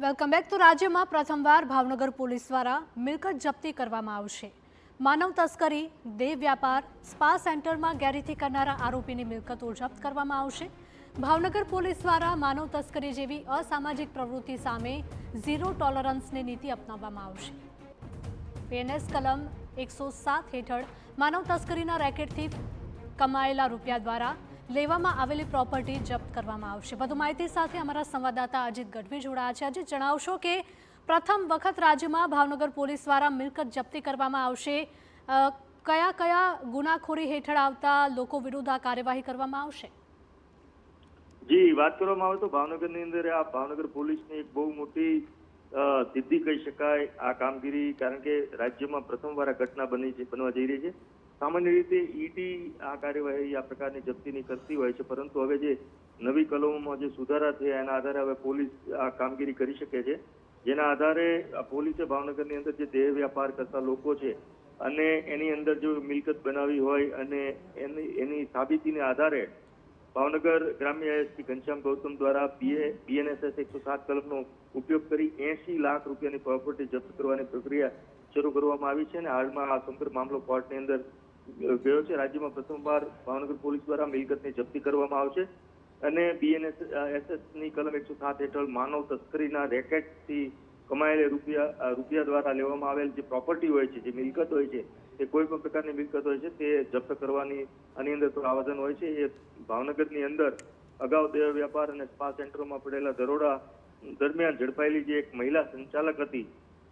Welcome back. તો રાજ્યમાં પ્રથમવાર ભાવનગર પોલીસ દ્વારા મિલકત જપ્તી કરવામાં આવશે। માનવ તસ્કરી, દેહ વ્યાપાર, સ્પા સેન્ટરમાં ગેરરીતિ કરનારા આરોપીની મિલકતો જપ્ત કરવામાં આવશે। ભાવનગર પોલીસ દ્વારા માનવ તસ્કરી જેવી અસામાજિક પ્રવૃત્તિ સામે ઝીરો ટોલરન્સની નીતિ અપનાવવામાં આવશે। બીએનએસ કલમ 107 હેઠળ માનવ તસ્કરીના રેકેટથી કમાયેલા રૂપિયા દ્વારા લેવામાં આવેલી પ્રોપર્ટી જપ્ત કરવામાં આવશે। વધુ માહિતી સાથે અમારા સંવાદદાતા અજીત ગઢવી જોડાયા છે। અજીત, જણાવશો કે પ્રથમ વખત રાજ્યમાં ભાવનગર પોલીસ દ્વારા મિલકત જપ્તી કરવામાં આવશે। કયા કયા ગુનાખોરી હેઠળ આવતા લોકો વિરુદ્ધ આ કાર્યવાહી કરવામાં આવશે? જી, વાત કરવામાં આવે તો ભાવનગરની અંદર આ ભાવનગર પોલીસની એક બહુ મોટી સિદ્ધિ કહી શકાય આ કામગીરી, કારણ કે રાજ્યમાં પ્રથમવાર આ ઘટના બનવા જઈ રહી છે। સામાન્ય રીતે ઈડી આ કાર્યવાહી આ પ્રકારની જપ્તીની કરતી હોય છે, પરંતુ હવે જે નવી કલમોમાં જે સુધારા થયા એના આધારે હવે પોલીસ આ કામગીરી કરી શકે છે, જેના આધારે પોલીસે ભાવનગરની અંદર જે દેહ વ્યાપાર કરતા લોકો છે અને એની અંદર જો મિલકત બનાવી હોય અને એની સાબિતીને આધારે ભાવનગર ગ્રામ્ય એસપી ઘનશ્યામ ગૌતમ દ્વારા બીએનએસએસ 107 કલમનો ઉપયોગ કરી 80 લાખ રૂપિયાની પ્રોપર્ટી જપ્ત કરવાની પ્રક્રિયા શરૂ કરવામાં આવી છે અને હાલમાં આ સમગ્ર મામલો કોર્ટની અંદર ગયો છે। રાજ્યમાં પ્રથમવાર ભાવનગર પોલીસ દ્વારા મિલકતની જપ્તી કરવામાં આવશે અને બીએનએસએસની કલમ 107 હેઠળ માનવ તસ્કરીના રેકેટથી કમાયેલા રૂપિયા દ્વારા લેવામાં આવેલ જે પ્રોપર્ટી હોય છે, જે મિલકત હોય છે, એ કોઈ પણ પ્રકારની મિલકત હોય છે તે જપ્ત કરવાની આની અંદર પ્રાવધાન હોય છે। એ ભાવનગરની અંદર અગાઉ દેહ વ્યાપાર અને સ્પા સેન્ટરોમાં પડેલા દરોડા દરમિયાન ઝડપાયેલી જે એક મહિલા સંચાલક હતી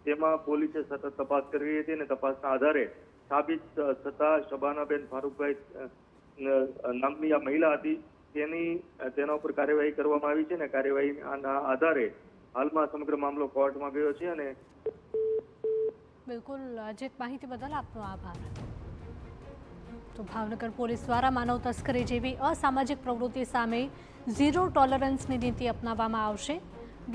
તેમાં પોલીસે સતત તપાસ કરી રહી હતી અને તપાસના આધારે સાબિત થતા શબાનાબેન ફારૂકભાઈ નામની આ મહિલા હતી તેના ઉપર કાર્યવાહી કરવામાં આવી છે અને કાર્યવાહીના આધારે હાલમાં સમગ્ર મામલો કોર્ટમાં ગયો છે। અને બિલકુલ અજીત, માહિતી બદલ આપનો આભાર। તો ભાવનગર પોલીસ દ્વારા માનવ તસ્કરી જેવી અસામાજિક પ્રવૃત્તિ સામે ઝીરો ટોલરન્સની નીતિ અપનાવવામાં આવશે।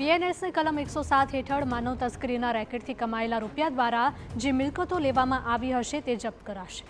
બીએનએસની કલમ 107 હેઠળ માનવ તસ્કરીના રેકેટથી કમાયેલા રૂપિયા દ્વારા જે મિલકતો લેવામાં આવી હશે તે જપ્ત કરાશે।